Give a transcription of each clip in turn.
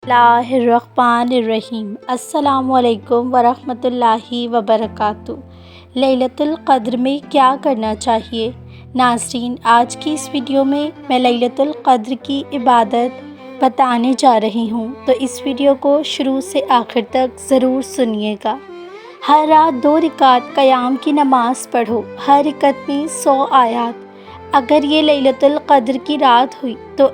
اللہ الرحمن الرحیم۔ السلام علیکم ورحمۃ اللہ وبرکاتہ۔ لیلۃ القدر میں کیا کرنا چاہیے؟ ناظرین، آج کی اس ویڈیو میں لیلۃ القدر کی عبادت بتانے جا رہی ہوں، تو اس ویڈیو کو شروع سے آخر تک ضرور سنیے گا۔ ہر رات 2 رکعت قیام کی نماز پڑھو، ہر رکعت میں 100 آیات۔ اگر یہ لیلۃ القدر کی رات ہوئی تو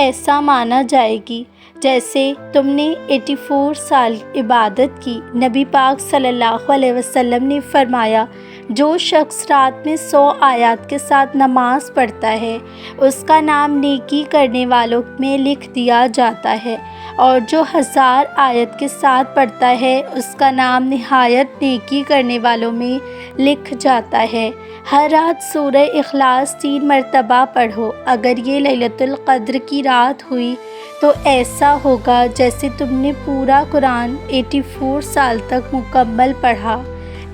ایسا مانا جائے گی جیسے تم نے 84 سال عبادت کی۔ نبی پاک صلی اللہ علیہ وسلم نے فرمایا، جو شخص رات میں 100 آیات کے ساتھ نماز پڑھتا ہے، اس کا نام نیکی کرنے والوں میں لکھ دیا جاتا ہے، اور جو 1000 آیت کے ساتھ پڑھتا ہے، اس کا نام نہایت نیکی کرنے والوں میں لکھ جاتا ہے۔ ہر رات سورہ اخلاص 3 مرتبہ پڑھو۔ اگر یہ لیلۃ القدر کی رات ہوئی تو ایسا ہوگا جیسے تم نے پورا قرآن 84 سال تک مکمل پڑھا۔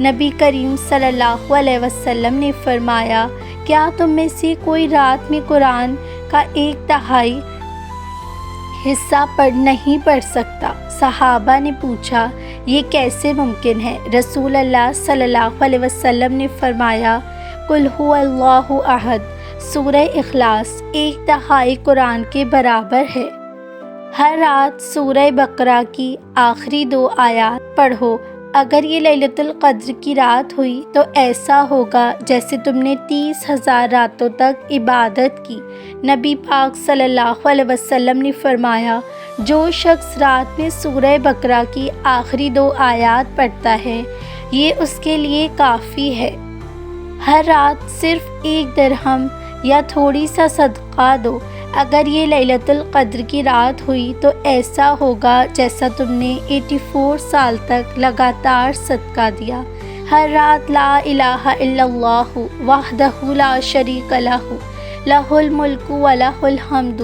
نبی کریم صلی اللہ علیہ وسلم نے فرمایا، کیا تم میں سے کوئی رات میں قرآن کا 1/3 حصہ نہیں پڑھ سکتا؟ صحابہ نے پوچھا، یہ کیسے ممکن ہے؟ رسول اللہ صلی اللہ علیہ وسلم نے فرمایا، قل هو اللہ احد، سورہ اخلاص 1/3 قرآن کے برابر ہے۔ ہر رات سورہ بقرہ کی آخری 2 آیات پڑھو۔ اگر یہ لیلۃ القدر کی رات ہوئی تو ایسا ہوگا جیسے تم نے 30,000 راتوں تک عبادت کی۔ نبی پاک صلی اللہ علیہ وسلم نے فرمایا، جو شخص رات میں سورہ بقرہ کی آخری 2 آیات پڑھتا ہے، یہ اس کے لیے کافی ہے۔ ہر رات صرف 1 درہم یا تھوڑی سا صدقہ دو۔ اگر یہ لیلۃ القدر کی رات ہوئی تو ایسا ہوگا جیسا تم نے 84 سال تک لگاتار صدقہ دیا۔ ہر رات لا الہ الا اللہ وحدہ لا شریک لہ، لہ الملک و لہ الحمد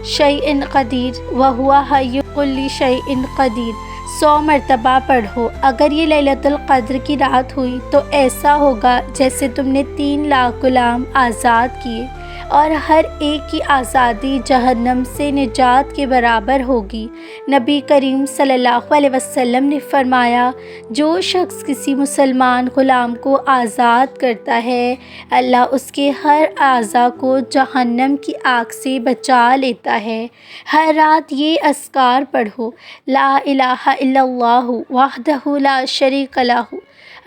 شیء قدیر وہو حی کل شیء قدیر 100 مرتبہ پڑھو۔ اگر یہ لیلۃ القدر کی رات ہوئی تو ایسا ہوگا جیسے تم نے 3 لاکھ غلام آزاد کیے، اور ہر ایک کی آزادی جہنم سے نجات کے برابر ہوگی۔ نبی کریم صلی اللہ علیہ وسلم نے فرمایا، جو شخص کسی مسلمان غلام کو آزاد کرتا ہے، اللہ اس کے ہر اعضاء کو جہنم کی آگ سے بچا لیتا ہے۔ ہر رات یہ اذکار پڑھو، لا الہ الا اللہ وحدہ لا شریک لہ،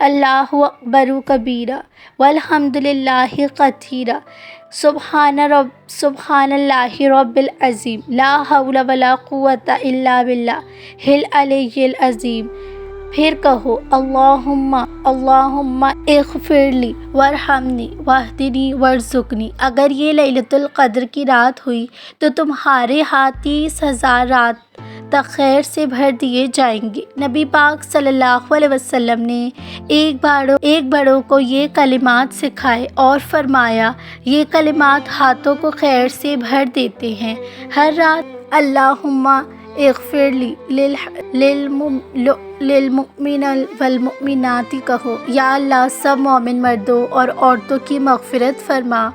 اللہ اکبر کبیرہ والحمد للہ کثیرہ، سبحان اللہ رب العظیم، لا حول ولا قوۃ الا باللہ العلی العظیم۔ پھر کہو، اللہم اغفر لی وارحمنی واہدنی وارزقنی۔ اگر یہ لیلۃ القدر کی رات ہوئی تو تمہارے ہاتھ 30,000 رات تک خیر سے بھر دیے جائیں گے۔ نبی پاک صلی اللہ علیہ وسلم نے ایک بڑوں کو یہ کلمات سکھائے اور فرمایا، یہ کلمات ہاتھوں کو خیر سے بھر دیتے ہیں۔ ہر رات اللہم اغفر لی للمؤمنین والمؤمنات کہو، یا اللہ سب مومن مردوں اور عورتوں کی مغفرت فرما۔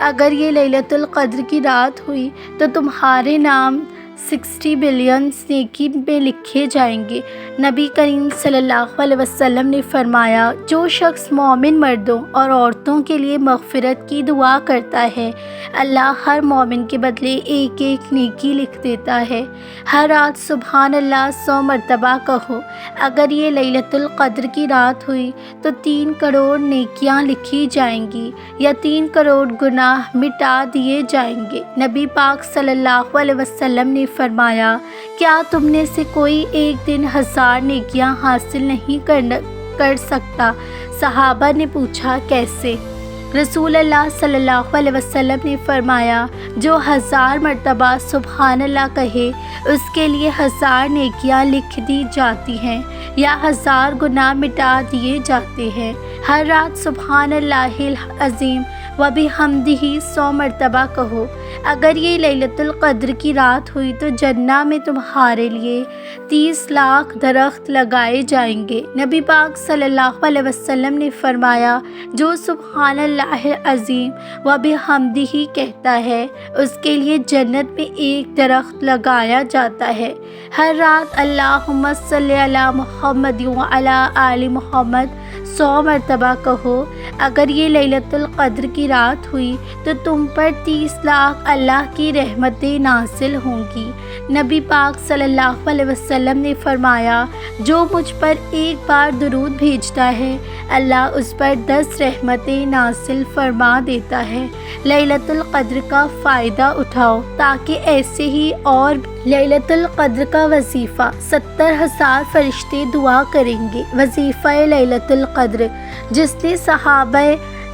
اگر یہ لیلۃ القدر کی رات ہوئی تو تمہارے نام 60 بلین نیکی میں لکھے جائیں گے۔ نبی کریم صلی اللہ علیہ وسلم نے فرمایا، جو شخص مومن مردوں اور عورتوں کے لیے مغفرت کی دعا کرتا ہے، اللہ ہر مومن کے بدلے 1 نیکی لکھ دیتا ہے۔ ہر رات سبحان اللہ 100 مرتبہ کہو۔ اگر یہ لیلۃ القدر کی رات ہوئی تو 3 کروڑ نیکیاں لکھی جائیں گی، یا 3 کروڑ گناہ مٹا دیے جائیں گے۔ نبی پاک صلی اللہ علیہ وسلم نے فرمایا، کیا تم نے سے کوئی ایک دن 1000 نیکیاں حاصل نہیں کر سکتا؟ صحابہ نے پوچھا، کیسے؟ رسول اللہ صلی اللہ علیہ وسلم نے فرمایا، جو 1000 مرتبہ سبحان اللہ کہے، اس کے لیے 1000 نیکیاں لکھ دی جاتی ہیں، یا 1000 گناہ مٹا دیے جاتے ہیں۔ ہر رات سبحان اللہ العظیم وبحمدہ 100 مرتبہ کہو۔ اگر یہ لیلۃ القدر کی رات ہوئی تو جنہ میں تمہارے لیے 30 لاکھ درخت لگائے جائیں گے۔ نبی پاک صلی اللہ علیہ وسلم نے فرمایا، جو سبحان اللہ العظیم و بحمدہ کہتا ہے اس کے لیے جنت میں ایک درخت لگایا جاتا ہے۔ ہر رات اللہم صلی علی محمد وعلی آل محمد 100 مرتبہ کہو۔ اگر یہ لیلۃ القدر کی رات ہوئی تو تم پر 30 لاکھ اللہ کی رحمتیں نازل ہوں گی۔ نبی پاک صلی اللہ علیہ وسلم نے فرمایا، جو مجھ پر ایک بار درود بھیجتا ہے اللہ اس پر 10 رحمتیں نازل فرما دیتا ہے۔ لیلۃ القدر کا فائدہ اٹھاؤ تاکہ ایسے ہی اور لیلۃ القدر کا وظیفہ 70,000 فرشتے دعا کریں گے۔ وظیفہ لیلۃ القدر،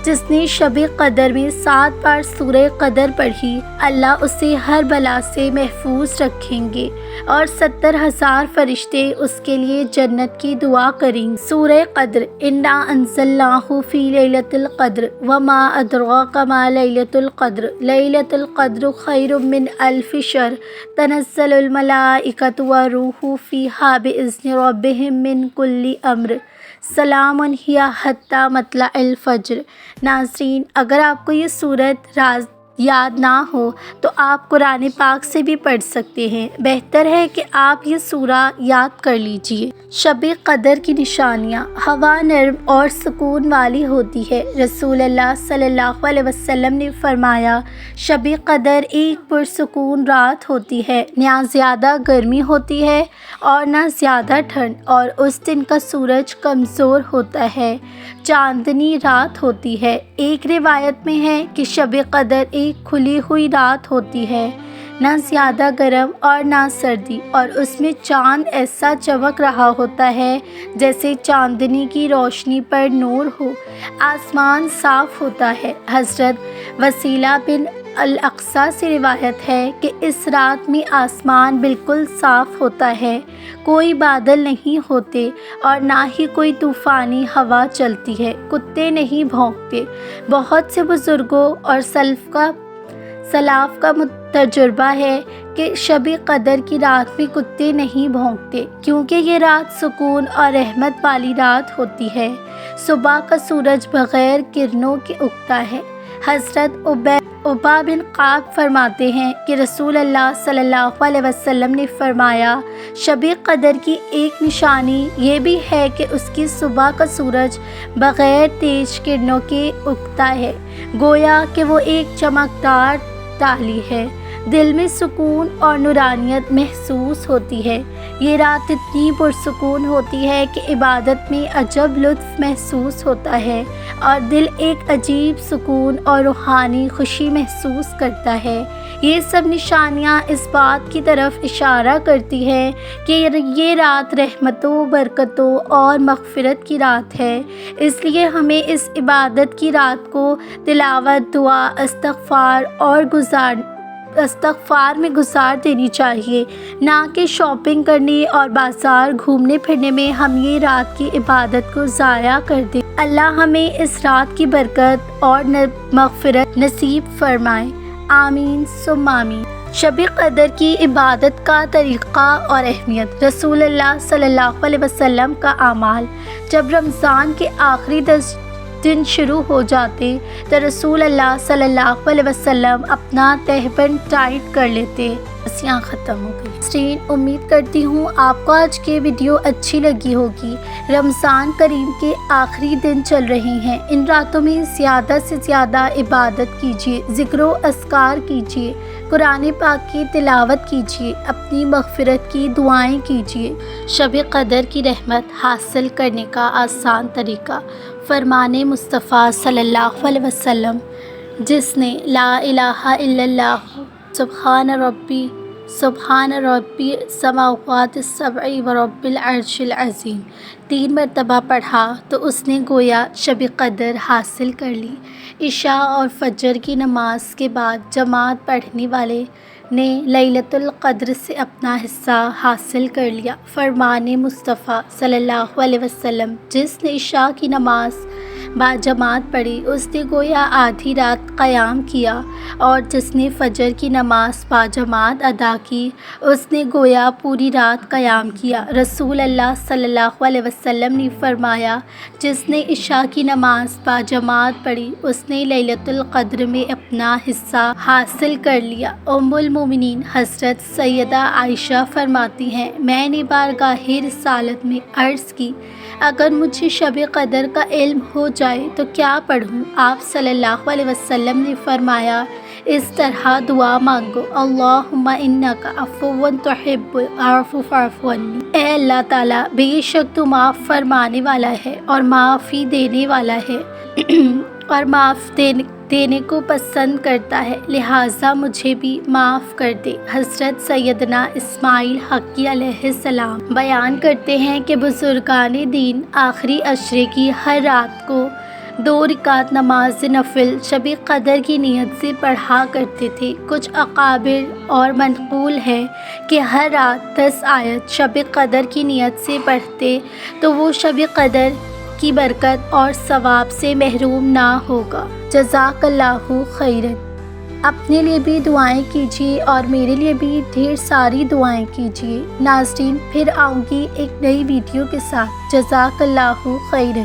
جس نے شب قدر میں 7 بار سورہ قدر پڑھی، اللہ اسے ہر بلا سے محفوظ رکھیں گے اور 70,000 فرشتے اس کے لیے جنت کی دعا کریں گے۔ سورہ قدر، انا انزلناہ فی لیلۃ القدر وما ادراک ما لیلۃ القدر لیلۃ القدر خیر من الف شہر تنزل الملائکۃ والروح فیہا باذن ربہم من کل امر سلام ہی حتی مطلع الفجر۔ ناظرین، اگر آپ کو یہ سورت یاد نہ ہو تو آپ قرآن پاک سے بھی پڑھ سکتے ہیں۔ بہتر ہے کہ آپ یہ سورہ یاد کر لیجئے۔ شب قدر کی نشانیاں، ہوا نرم اور سکون والی ہوتی ہے۔ رسول اللہ صلی اللہ علیہ وسلم نے فرمایا، شب قدر ایک پرسکون رات ہوتی ہے، نہ زیادہ گرمی ہوتی ہے اور نہ زیادہ ٹھنڈ، اور اس دن کا سورج کمزور ہوتا ہے، چاندنی رات ہوتی ہے۔ ایک روایت میں ہے کہ شب قدر ایک کھلی ہوئی رات ہوتی ہے، نہ زیادہ گرم اور نہ سردی، اور اس میں چاند ایسا چمک رہا ہوتا ہے جیسے چاندنی کی روشنی پر نور ہو۔ آسمان صاف ہوتا ہے۔ حضرت وسیلہ بن الاقصیٰ سے روایت ہے کہ اس رات میں آسمان بالکل صاف ہوتا ہے، کوئی بادل نہیں ہوتے اور نہ ہی کوئی طوفانی ہوا چلتی ہے، کتے نہیں بھونکتے۔ بہت سے بزرگوں اور سلاف کا تجربہ ہے کہ شب قدر کی رات میں کتے نہیں بھونکتے، کیونکہ یہ رات سکون اور رحمت والی رات ہوتی ہے۔ صبح کا سورج بغیر کرنوں کے اگتا ہے۔ حضرت عبا بن قعب فرماتے ہیں کہ رسول اللہ صلی اللہ علیہ وسلم نے فرمایا، شب قدر کی ایک نشانی یہ بھی ہے کہ اس کی صبح کا سورج بغیر تیز کرنوں کے اگتا ہے، گویا کہ وہ ایک چمکدار تالی ہے۔ دل میں سکون اور نورانیت محسوس ہوتی ہے۔ یہ رات اتنی پرسکون ہوتی ہے کہ عبادت میں عجب لطف محسوس ہوتا ہے اور دل ایک عجیب سکون اور روحانی خوشی محسوس کرتا ہے۔ یہ سب نشانیاں اس بات کی طرف اشارہ کرتی ہیں کہ یہ رات رحمتوں، برکتوں اور مغفرت کی رات ہے۔ اس لیے ہمیں اس عبادت کی رات کو تلاوت، دعا، استغفار میں گزار دینی چاہیے، نہ کہ شاپنگ کرنے اور بازار گھومنے پھرنے میں ہم یہ رات کی عبادت کو ضائع کر دیں۔ اللہ ہمیں اس رات کی برکت اور مغفرت نصیب فرمائے، آمین ثم آمین۔ شب قدر کی عبادت کا طریقہ اور اہمیت۔ رسول اللہ صلی اللہ علیہ وسلم کا اعمال۔ جب رمضان کے آخری 10 دن شروع ہو جاتے تو رسول اللہ صلی اللہ علیہ وسلم اپنا تہبند ٹائٹ کر لیتے۔ بس یہاں ختم ہو گئی۔ امید کرتی ہوں آپ کو آج کی ویڈیو اچھی لگی ہوگی۔ رمضان کریم کے آخری دن چل رہے ہیں، ان راتوں میں زیادہ سے زیادہ عبادت کیجیے، ذکر و اذکار کیجیے، قرآن پاک کی تلاوت کیجیے، اپنی مغفرت کی دعائیں کیجیے۔ شب قدر کی رحمت حاصل کرنے کا آسان طریقہ، فرمان مصطفیٰ صلی اللہ علیہ وسلم، جس نے لا الہ الا اللہ سبحان ربی السماوات السبع و رب العرش العظیم 3 مرتبہ پڑھا تو اس نے گویا شب قدر حاصل کر لی۔ عشاء اور فجر کی نماز کے بعد جماعت پڑھنے والے نے لیلۃ القدر سے اپنا حصہ حاصل کر لیا۔ فرمان مصطفیٰ صلی اللہ علیہ وسلم، جس نے عشاء کی نماز باجماعت پڑھی اس نے گویا آدھی رات قیام کیا، اور جس نے فجر کی نماز باجماعت ادا کی اس نے گویا پوری رات قیام کیا۔ رسول اللہ صلی اللہ علیہ وسلم نے فرمایا، جس نے عشاء کی نماز باجماعت پڑھی اس نے لیلۃ القدر میں اپنا حصہ حاصل کر لیا۔ ام المومنین حضرت سیدہ عائشہ فرماتی ہیں، میں نے بارگاہ رسالت میں عرض کی، اگر مجھے شب قدر کا علم ہو جائے تو کیا پڑھوں؟ آپ صلی اللہ علیہ وسلم نے فرمایا، اس طرح دعا مانگو، اللہم انک عفو تحب العفو فاعف عنی۔ اے اللہ تعالیٰ، بے شک تو معاف فرمانے والا ہے اور معافی دینے والا ہے اور معاف دینے کو پسند کرتا ہے، لہٰذا مجھے بھی معاف کر دے۔ حضرت سیدنا اسماعیل حقی علیہ السلام بیان کرتے ہیں کہ بزرگان دین آخری عشرے کی ہر رات کو 2 رکعت نماز نفل شب قدر کی نیت سے پڑھا کرتے تھے۔ کچھ اکابر اور منقول ہے کہ ہر رات 10 آیت شب قدر کی نیت سے پڑھتے تو وہ شب قدر کی برکت اور ثواب سے محروم نہ ہوگا۔ جزاک اللہ خیرا۔ اپنے لیے بھی دعائیں کیجیے اور میرے لیے بھی ڈھیر ساری دعائیں کیجیے۔ ناظرین، پھر آؤں گی ایک نئی ویڈیو کے ساتھ۔ جزاک اللہ خیرا۔